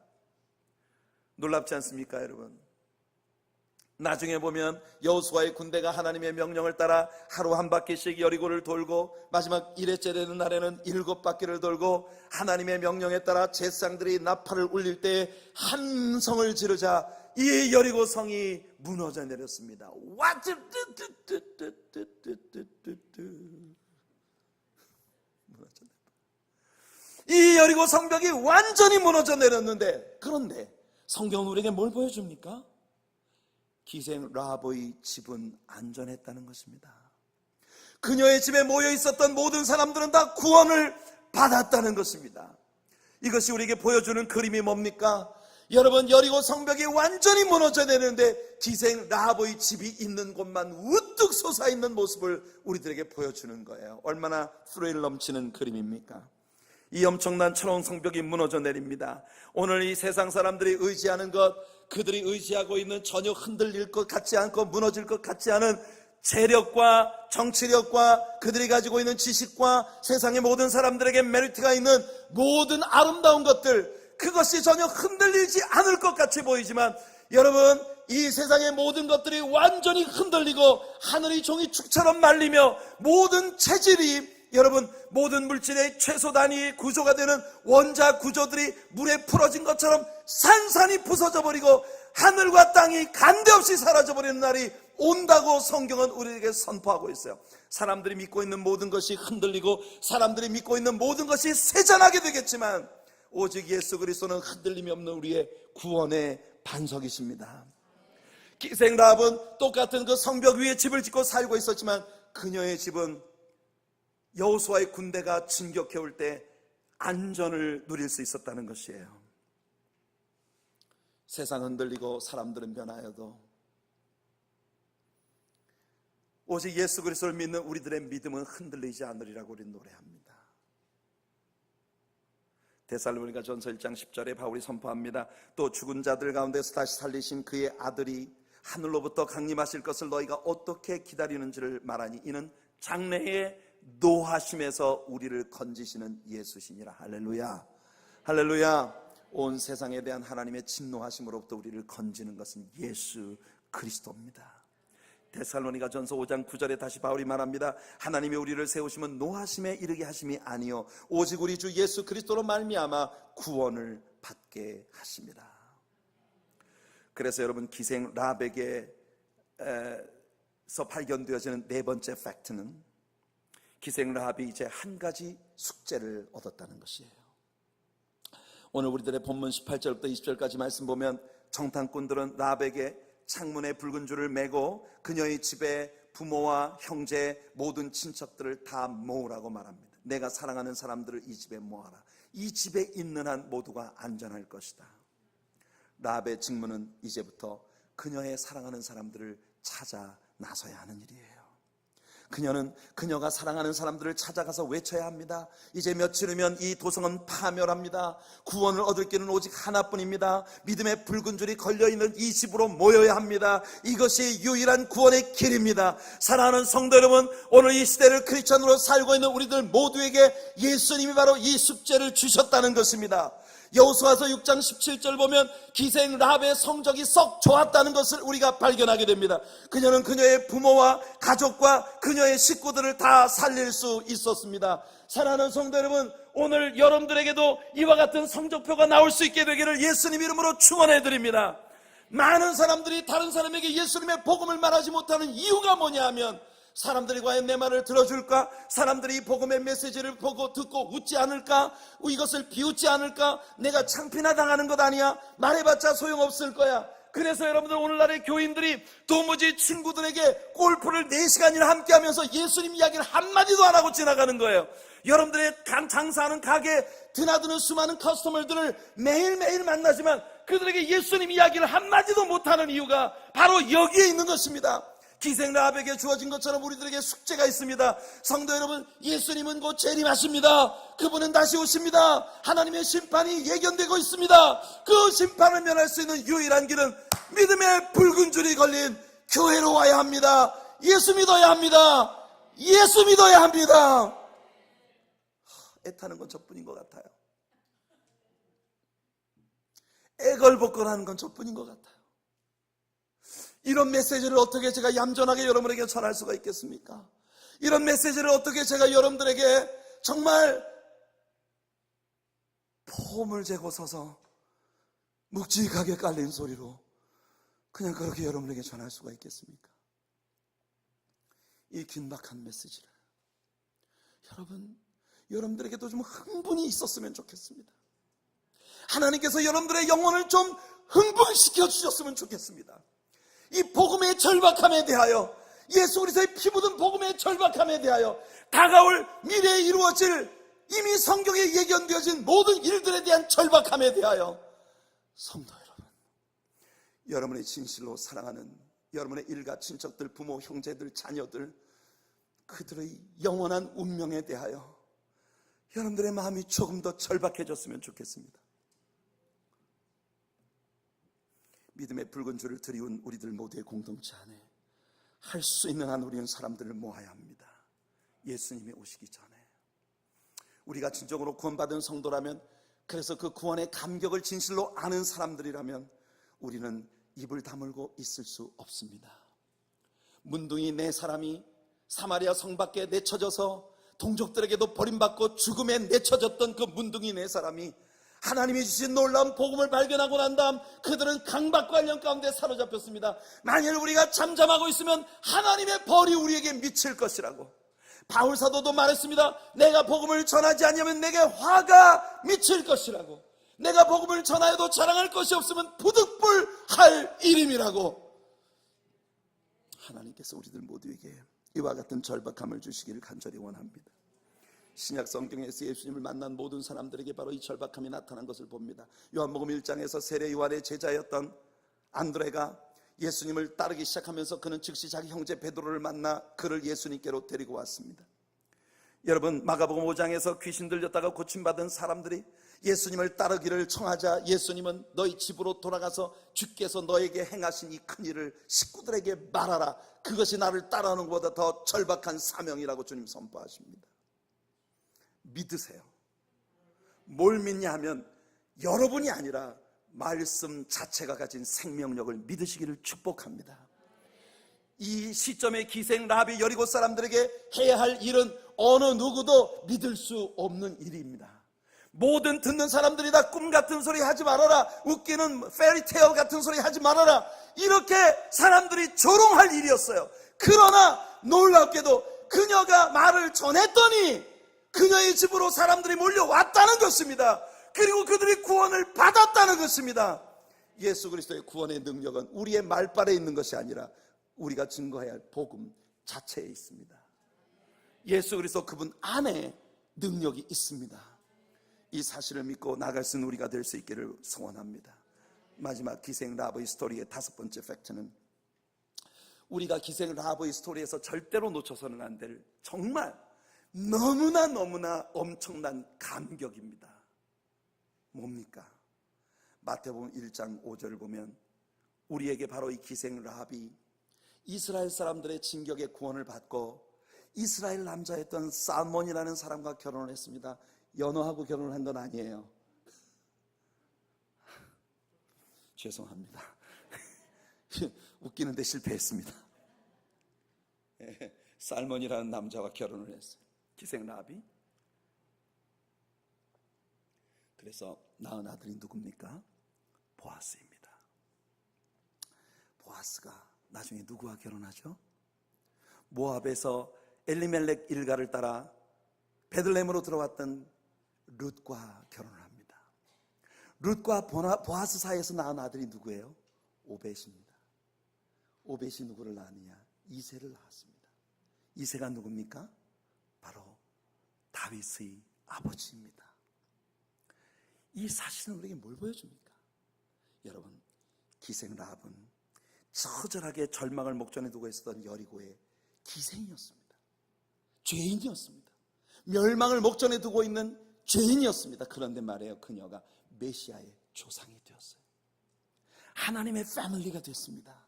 놀랍지 않습니까, 여러분? 나중에 보면 여호수아의 군대가 하나님의 명령을 따라 하루 한 바퀴씩 여리고를 돌고 마지막 1회째 되는 날에는 7바퀴를 돌고 하나님의 명령에 따라 제사장들이 나팔을 울릴 때 한 성을 지르자 이 여리고 성이 무너져 내렸습니다. 이 여리고 성벽이 완전히 무너져 내렸는데, 그런데 성경은 우리에게 뭘 보여줍니까? 기생 라합의 집은 안전했다는 것입니다. 그녀의 집에 모여 있었던 모든 사람들은 다 구원을 받았다는 것입니다. 이것이 우리에게 보여주는 그림이 뭡니까? 여러분, 여리고 성벽이 완전히 무너져 내리는데 기생 라합의 집이 있는 곳만 우뚝 솟아있는 모습을 우리들에게 보여주는 거예요. 얼마나 스릴 넘치는 그림입니까? 이 엄청난 철옹 성벽이 무너져 내립니다. 오늘 이 세상 사람들이 의지하는 것, 그들이 의지하고 있는 전혀 흔들릴 것 같지 않고 무너질 것 같지 않은 재력과 정치력과 그들이 가지고 있는 지식과 세상의 모든 사람들에게 메리트가 있는 모든 아름다운 것들, 그것이 전혀 흔들리지 않을 것 같이 보이지만 여러분, 이 세상의 모든 것들이 완전히 흔들리고 하늘이 종이축처럼 말리며 모든 체질이, 여러분, 모든 물질의 최소 단위 구조가 되는 원자 구조들이 물에 풀어진 것처럼 산산이 부서져 버리고 하늘과 땅이 간데없이 사라져 버리는 날이 온다고 성경은 우리에게 선포하고 있어요. 사람들이 믿고 있는 모든 것이 흔들리고 사람들이 믿고 있는 모든 것이 세잔하게 되겠지만 오직 예수 그리스도는 흔들림이 없는 우리의 구원의 반석이십니다. 기생 라합은 똑같은 그 성벽 위에 집을 짓고 살고 있었지만 그녀의 집은 여호수아의 군대가 진격해 올 때 안전을 누릴 수 있었다는 것이에요. 세상 흔들리고 사람들은 변하여도 오직 예수 그리스도를 믿는 우리들의 믿음은 흔들리지 않으리라고 우리는 노래합니다. 데살로니가 전서 1장 10절에 바울이 선포합니다. 또 죽은 자들 가운데서 다시 살리신 그의 아들이 하늘로부터 강림하실 것을 너희가 어떻게 기다리는지를 말하니 이는 장래의 노하심에서 우리를 건지시는 예수시니라. 할렐루야, 할렐루야. 온 세상에 대한 하나님의 진노하심으로부터 우리를 건지는 것은 예수 그리스도입니다. 데살로니가전서 5장 9절에 다시 바울이 말합니다. 하나님이 우리를 세우심은 노하심에 이르게 하심이 아니요 오직 우리 주 예수 그리스도로 말미암아 구원을 받게 하십니다. 그래서 여러분, 기생 라벡에서 발견되어지는 네 번째 팩트는 기생 라합이 이제 한 가지 숙제를 얻었다는 것이에요. 오늘 우리들의 본문 18절부터 20절까지 말씀 보면 정탐꾼들은 라벡의 창문에 붉은 줄을 매고 그녀의 집에 부모와 형제 모든 친척들을 다 모으라고 말합니다. 내가 사랑하는 사람들을 이 집에 모아라. 이 집에 있는 한 모두가 안전할 것이다. 라합의 직무는 이제부터 그녀의 사랑하는 사람들을 찾아 나서야 하는 일이에요. 그녀는 그녀가 사랑하는 사람들을 찾아가서 외쳐야 합니다. 이제 며칠 후면 이 도성은 파멸합니다. 구원을 얻을 길은 오직 하나뿐입니다. 믿음의 붉은 줄이 걸려있는 이 집으로 모여야 합니다. 이것이 유일한 구원의 길입니다. 사랑하는 성도 여러분, 오늘 이 시대를 크리스천으로 살고 있는 우리들 모두에게 예수님이 바로 이 숙제를 주셨다는 것입니다. 여호수아서 6장 17절 보면 기생 라합의 성적이 썩 좋았다는 것을 우리가 발견하게 됩니다. 그녀는 그녀의 부모와 가족과 그녀의 식구들을 다 살릴 수 있었습니다. 사랑하는 성도 여러분, 오늘 여러분들에게도 이와 같은 성적표가 나올 수 있게 되기를 예수님 이름으로 축원해 드립니다. 많은 사람들이 다른 사람에게 예수님의 복음을 말하지 못하는 이유가 뭐냐 하면, 사람들이 과연 내 말을 들어줄까? 사람들이 이 복음의 메시지를 보고 듣고 웃지 않을까? 이것을 비웃지 않을까? 내가 창피나 당하는 것 아니야? 말해봤자 소용없을 거야. 그래서 여러분들, 오늘날의 교인들이 도무지 친구들에게 골프를 4시간이나 함께하면서 예수님 이야기를 한마디도 안 하고 지나가는 거예요. 여러분들의 장사하는 가게에 드나드는 수많은 커스터머들을 매일매일 만나지만 그들에게 예수님 이야기를 한마디도 못하는 이유가 바로 여기에 있는 것입니다. 기생 라합에게 주어진 것처럼 우리들에게 숙제가 있습니다. 성도 여러분, 예수님은 곧 재림하십니다. 그분은 다시 오십니다. 하나님의 심판이 예견되고 있습니다. 그 심판을 면할 수 있는 유일한 길은 믿음의 붉은 줄이 걸린 교회로 와야 합니다. 예수 믿어야 합니다. 예수 믿어야 합니다. 애타는 건 저뿐인 것 같아요. 애걸복걸하는 건 저뿐인 것 같아요. 이런 메시지를 어떻게 제가 얌전하게 여러분에게 전할 수가 있겠습니까? 이런 메시지를 어떻게 제가 여러분들에게 정말 폼을 재고 서서 묵직하게 깔린 소리로 그냥 그렇게 여러분에게 전할 수가 있겠습니까? 이 긴박한 메시지를 여러분들에게도 좀 흥분이 있었으면 좋겠습니다. 하나님께서 여러분들의 영혼을 좀 흥분시켜 주셨으면 좋겠습니다. 이 복음의 절박함에 대하여, 예수 그리스도의 피 묻은 복음의 절박함에 대하여, 다가올 미래에 이루어질 이미 성경에 예견되어진 모든 일들에 대한 절박함에 대하여, 성도 여러분, 여러분의 진실로 사랑하는 여러분의 일가 친척들, 부모, 형제들, 자녀들, 그들의 영원한 운명에 대하여 여러분들의 마음이 조금 더 절박해졌으면 좋겠습니다. 믿음의 붉은 줄을 들이운 우리들 모두의 공동체 안에 할 수 있는 한 우리는 사람들을 모아야 합니다. 예수님이 오시기 전에. 우리가 진정으로 구원받은 성도라면, 그래서 그 구원의 감격을 진실로 아는 사람들이라면 우리는 입을 다물고 있을 수 없습니다. 문둥이 4사람이 사마리아 성 밖에 내쳐져서 동족들에게도 버림받고 죽음에 내쳐졌던 그 문둥이 4사람이 하나님이 주신 놀라운 복음을 발견하고 난 다음 그들은 강박관념 가운데 사로잡혔습니다. 만일 우리가 잠잠하고 있으면 하나님의 벌이 우리에게 미칠 것이라고 바울 사도도 말했습니다. 내가 복음을 전하지 않으면 내게 화가 미칠 것이라고, 내가 복음을 전하여도 자랑할 것이 없으면 부득불할 일임이라고. 하나님께서 우리들 모두에게 이와 같은 절박함을 주시기를 간절히 원합니다. 신약 성경에서 예수님을 만난 모든 사람들에게 바로 이 절박함이 나타난 것을 봅니다. 요한복음 1장에서 세례 요한의 제자였던 안드레가 예수님을 따르기 시작하면서 그는 즉시 자기 형제 베드로를 만나 그를 예수님께로 데리고 왔습니다. 여러분, 마가복음 5장에서 귀신 들렸다가 고침받은 사람들이 예수님을 따르기를 청하자 예수님은 너희 집으로 돌아가서 주께서 너에게 행하신 이 큰 일을 식구들에게 말하라. 그것이 나를 따르는 것보다 더 절박한 사명이라고 주님 선포하십니다. 믿으세요. 뭘 믿냐 하면 여러분이 아니라 말씀 자체가 가진 생명력을 믿으시기를 축복합니다. 이 시점에 기생 라합이 여리고 사람들에게 해야 할 일은 어느 누구도 믿을 수 없는 일입니다. 모든 듣는 사람들이 다 꿈 같은 소리 하지 말아라, 웃기는 페리테일 같은 소리 하지 말아라, 이렇게 사람들이 조롱할 일이었어요. 그러나 놀랍게도 그녀가 말을 전했더니 그녀의 집으로 사람들이 몰려왔다는 것입니다. 그리고 그들이 구원을 받았다는 것입니다. 예수 그리스도의 구원의 능력은 우리의 말발에 있는 것이 아니라 우리가 증거해야 할 복음 자체에 있습니다. 예수 그리스도 그분 안에 능력이 있습니다. 이 사실을 믿고 나갈 수 있는 우리가 될 수 있기를 소원합니다. 마지막 기생 라합의 스토리의 5번째 팩트는, 우리가 기생 라합의 스토리에서 절대로 놓쳐서는 안 될 정말 너무나 엄청난 감격입니다. 뭡니까? 마태복음 1장 5절을 보면 우리에게 바로 이 기생 라합이 이스라엘 사람들의 진격에 구원을 받고 이스라엘 남자였던 살몬이라는 사람과 결혼을 했습니다. 연호하고 결혼을 한 건 아니에요. 죄송합니다. 웃기는데 실패했습니다. 살몬이라는 남자와 결혼을 했어요. 기생 라합이. 그래서 낳은 아들이 누굽니까? 보아스입니다. 보아스가 나중에 누구와 결혼하죠? 모압에서 엘리멜렉 일가를 따라 베들레헴으로 들어왔던 룻과 결혼을 합니다. 룻과 보아스 사이에서 낳은 아들이 누구예요? 오벳입니다. 오벳이 누구를 낳느냐? 이새를 낳았습니다. 이새가 누굽니까? 바로 다윗의 아버지입니다. 이 사실은 우리에게 뭘 보여줍니까? 여러분, 기생 라합은 처절하게 절망을 목전에 두고 있었던 여리고의 기생이었습니다. 죄인이었습니다. 멸망을 목전에 두고 있는 죄인이었습니다. 그런데 말이에요, 그녀가 메시아의 조상이 되었어요. 하나님의 패밀리가 됐습니다.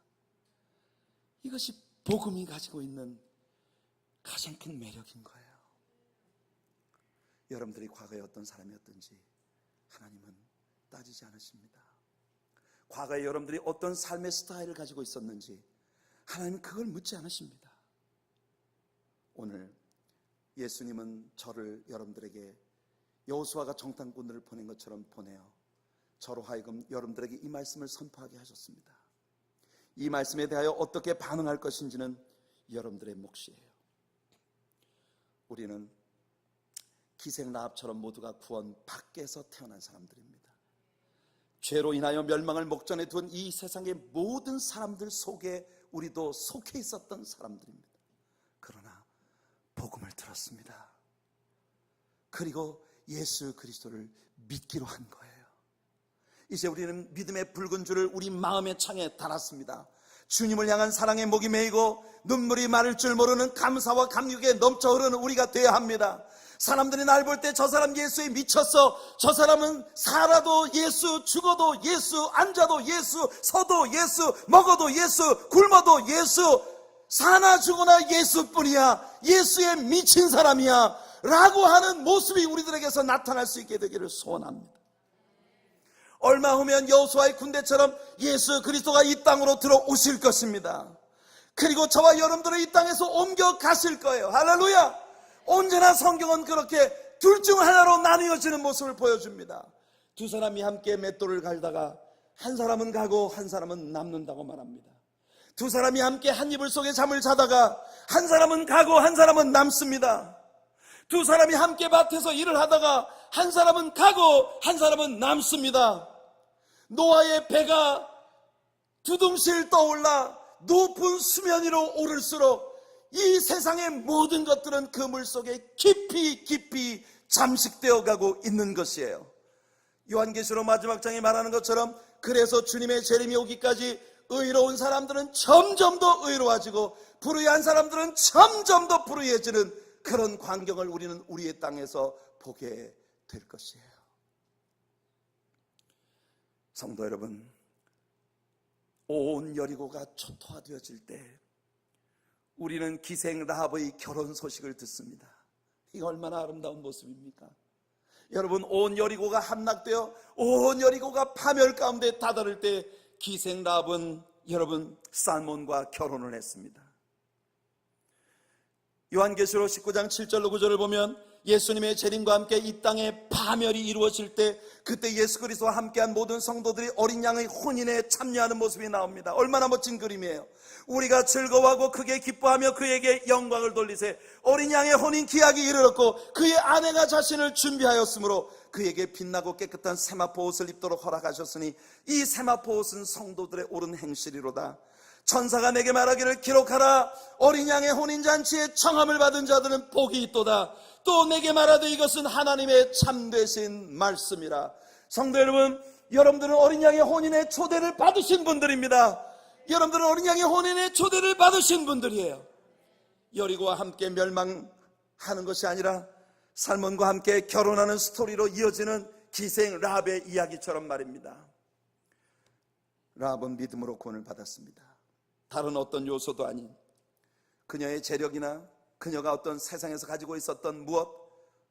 이것이 복음이 가지고 있는 가장 큰 매력인 거예요. 여러분들이 과거에 어떤 사람이었든지 하나님은 따지지 않으십니다. 과거에 여러분들이 어떤 삶의 스타일을 가지고 있었는지 하나님은 그걸 묻지 않으십니다. 오늘 예수님은 저를 여러분들에게 여호수아가 정탐꾼들을 보낸 것처럼 보내어 저로 하여금 여러분들에게 이 말씀을 선포하게 하셨습니다. 이 말씀에 대하여 어떻게 반응할 것인지는 여러분들의 몫이에요. 우리는 기생 라합처럼 모두가 구원 밖에서 태어난 사람들입니다. 죄로 인하여 멸망을 목전에 둔 이 세상의 모든 사람들 속에 우리도 속해 있었던 사람들입니다. 그러나 복음을 들었습니다. 그리고 예수 그리스도를 믿기로 한 거예요. 이제 우리는 믿음의 붉은 줄을 우리 마음의 창에 달았습니다. 주님을 향한 사랑의 목이 메이고 눈물이 마를 줄 모르는 감사와 감격에 넘쳐 흐르는 우리가 되어야 합니다. 사람들이 날 볼 때 저 사람 예수에 미쳤어, 저 사람은 살아도 예수, 죽어도 예수, 앉아도 예수, 서도 예수, 먹어도 예수, 굶어도 예수, 사나 죽으나 예수뿐이야, 예수에 미친 사람이야 라고 하는 모습이 우리들에게서 나타날 수 있게 되기를 소원합니다. 얼마 후면 여호수아의 군대처럼 예수 그리스도가 이 땅으로 들어오실 것입니다. 그리고 저와 여러분들을 이 땅에서 옮겨 가실 거예요. 할렐루야. 언제나 성경은 그렇게 둘 중 하나로 나뉘어지는 모습을 보여줍니다. 두 사람이 함께 맷돌을 갈다가 한 사람은 가고 한 사람은 남는다고 말합니다. 두 사람이 함께 한 이불 속에 잠을 자다가 한 사람은 가고 한 사람은 남습니다. 두 사람이 함께 밭에서 일을 하다가 한 사람은 가고 한 사람은 남습니다. 노아의 배가 두둥실 떠올라 높은 수면 위로 오를수록 이 세상의 모든 것들은 그 물속에 깊이 잠식되어 가고 있는 것이에요. 요한계시록 마지막 장에 말하는 것처럼 그래서 주님의 재림이 오기까지 의로운 사람들은 점점 더 의로워지고 불의한 사람들은 점점 더 불의해지는 그런 광경을 우리는 우리의 땅에서 보게 될 것이에요. 성도 여러분, 온 여리고가 초토화되어질 때 우리는 기생 라합의 결혼 소식을 듣습니다. 이거 얼마나 아름다운 모습입니까? 여러분, 온 여리고가 함락되어 온 여리고가 파멸 가운데 다다를 때 기생 라합은 여러분 살몬과 결혼을 했습니다. 요한계시록 19장 7절로 9절을 보면 예수님의 재림과 함께 이 땅에 파멸이 이루어질 때 그때 예수 그리스도와 함께한 모든 성도들이 어린 양의 혼인에 참여하는 모습이 나옵니다. 얼마나 멋진 그림이에요. 우리가 즐거워하고 크게 기뻐하며 그에게 영광을 돌리세. 어린 양의 혼인 기약이 이르렀고 그의 아내가 자신을 준비하였으므로 그에게 빛나고 깨끗한 세마포 옷을 입도록 허락하셨으니 이 세마포 옷은 성도들의 옳은 행실이로다. 천사가 내게 말하기를 기록하라. 어린 양의 혼인잔치에 청함을 받은 자들은 복이 있도다. 또 내게 말하되 이것은 하나님의 참되신 말씀이라. 성도 여러분, 여러분들은 어린 양의 혼인의 초대를 받으신 분들입니다. 여러분들은 어린 양의 혼인의 초대를 받으신 분들이에요. 여리고와 함께 멸망하는 것이 아니라 살몬과 함께 결혼하는 스토리로 이어지는 기생 라합의 이야기처럼 말입니다. 라합은 믿음으로 구원을 받았습니다. 다른 어떤 요소도 아닌 그녀의 재력이나 그녀가 어떤 세상에서 가지고 있었던 무엇,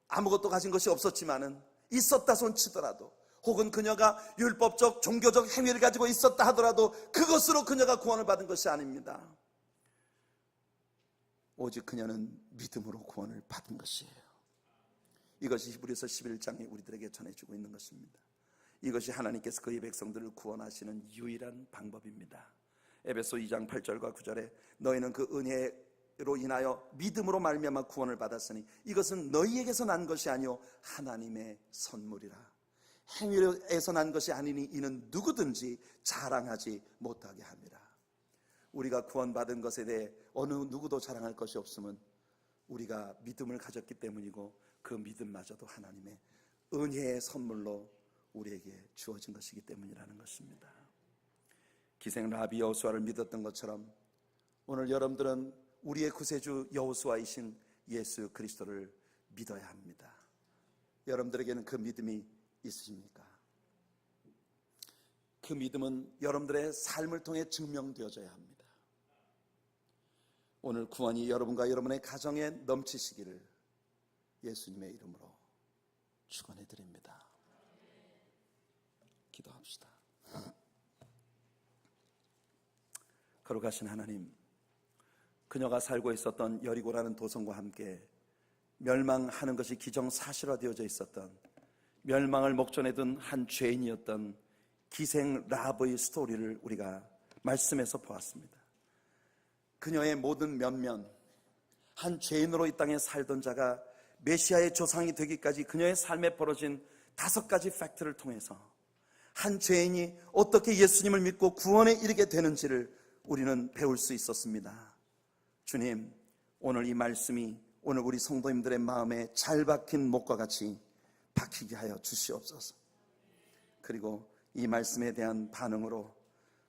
아무것도 가진 것이 없었지만은 있었다 손치더라도, 혹은 그녀가 율법적 종교적 행위를 가지고 있었다 하더라도 그것으로 그녀가 구원을 받은 것이 아닙니다. 오직 그녀는 믿음으로 구원을 받은 것이에요. 이것이 히브리서 11장에 우리들에게 전해주고 있는 것입니다. 이것이 하나님께서 그의 백성들을 구원하시는 유일한 방법입니다. 에베소 2장 8절과 9절에 너희는 그 은혜로 인하여 믿음으로 말미암아 구원을 받았으니 이것은 너희에게서 난 것이 아니요 하나님의 선물이라. 행위에서 난 것이 아니니 이는 누구든지 자랑하지 못하게 합니다. 우리가 구원받은 것에 대해 어느 누구도 자랑할 것이 없음은 우리가 믿음을 가졌기 때문이고 그 믿음마저도 하나님의 은혜의 선물로 우리에게 주어진 것이기 때문이라는 것입니다. 기생 라합이 여호수아를 믿었던 것처럼 오늘 여러분들은 우리의 구세주 여호수아이신 예수 그리스도를 믿어야 합니다. 여러분들에게는 그 믿음이 있으십니까? 그 믿음은 여러분들의 삶을 통해 증명되어져야 합니다. 오늘 구원이 여러분과 여러분의 가정에 넘치시기를 예수님의 이름으로 축원해 드립니다. 기도합시다. 거룩하신 하나님, 그녀가 살고 있었던 여리고라는 도성과 함께 멸망하는 것이 기정사실화되어져 있었던, 멸망을 목전에 둔 한 죄인이었던 기생 라합의 스토리를 우리가 말씀에서 보았습니다. 그녀의 모든 면면, 한 죄인으로 이 땅에 살던 자가 메시아의 조상이 되기까지 그녀의 삶에 벌어진 5가지 팩트를 통해서 한 죄인이 어떻게 예수님을 믿고 구원에 이르게 되는지를 우리는 배울 수 있었습니다. 주님, 오늘 이 말씀이 오늘 우리 성도님들의 마음에 잘 박힌 목과 같이 박히게 하여 주시옵소서. 그리고 이 말씀에 대한 반응으로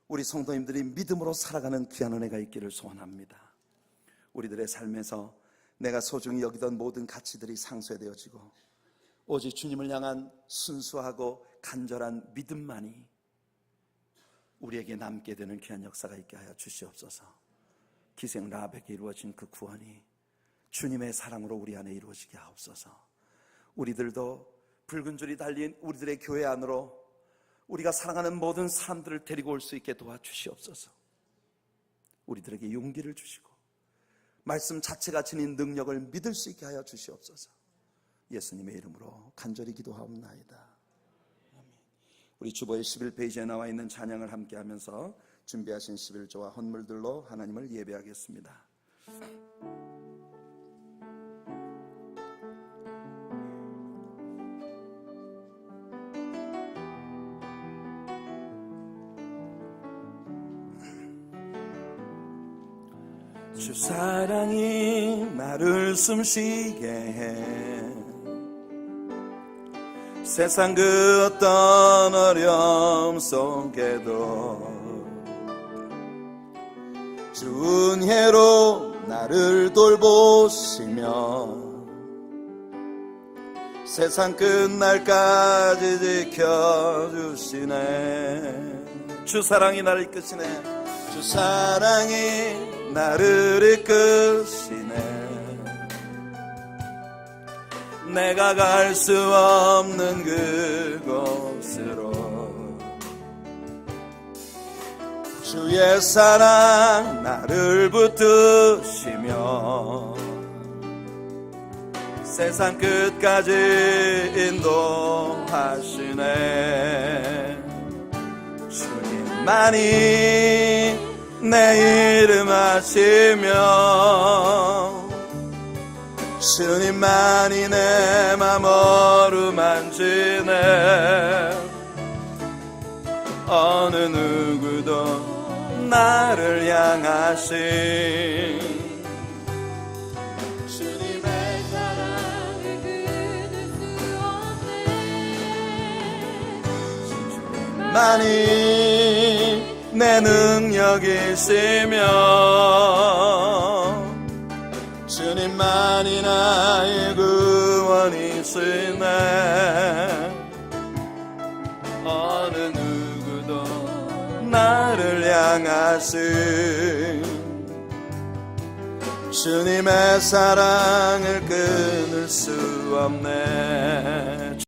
우리 성도님들이 믿음으로 살아가는 귀한 은혜가 있기를 소원합니다. 우리들의 삶에서 내가 소중히 여기던 모든 가치들이 상쇄되어지고 오직 주님을 향한 순수하고 간절한 믿음만이 우리에게 남게 되는 귀한 역사가 있게 하여 주시옵소서. 기생 라합에게 이루어진 그 구원이 주님의 사랑으로 우리 안에 이루어지게 하옵소서. 우리들도 붉은 줄이 달린 우리들의 교회 안으로 우리가 사랑하는 모든 사람들을 데리고 올 수 있게 도와주시옵소서. 우리들에게 용기를 주시고 말씀 자체가 지닌 능력을 믿을 수 있게 하여 주시옵소서. 예수님의 이름으로 간절히 기도하옵나이다. 우리 주보의 11페이지에 나와 있는 찬양을 함께 하면서 준비하신 11조와 헌물들로 하나님을 예배하겠습니다. 주 사랑이 나를 숨쉬게 해 세상 그 어떤 어려움 속에도 주 은혜로 나를 돌보시며 세상 끝날까지 지켜주시네. 주 사랑이 나를 이끄시네. 주 사랑이 나를 이끄시네. 내가 갈 수 없는 그곳으로 주의 사랑 나를 붙드시며 세상 끝까지 인도하시네. 주님만이 내 이름 아시며 주님만이 내 맘 어루만지네. 어느 누구도 나를 향하신 주님의 사랑을 끊을 수 없네. 주님만이 내 능력이시며 주님만이 나의 구원이시네. 어느 누구도 나를 향하신 주님의 사랑을 끊을 수 없네.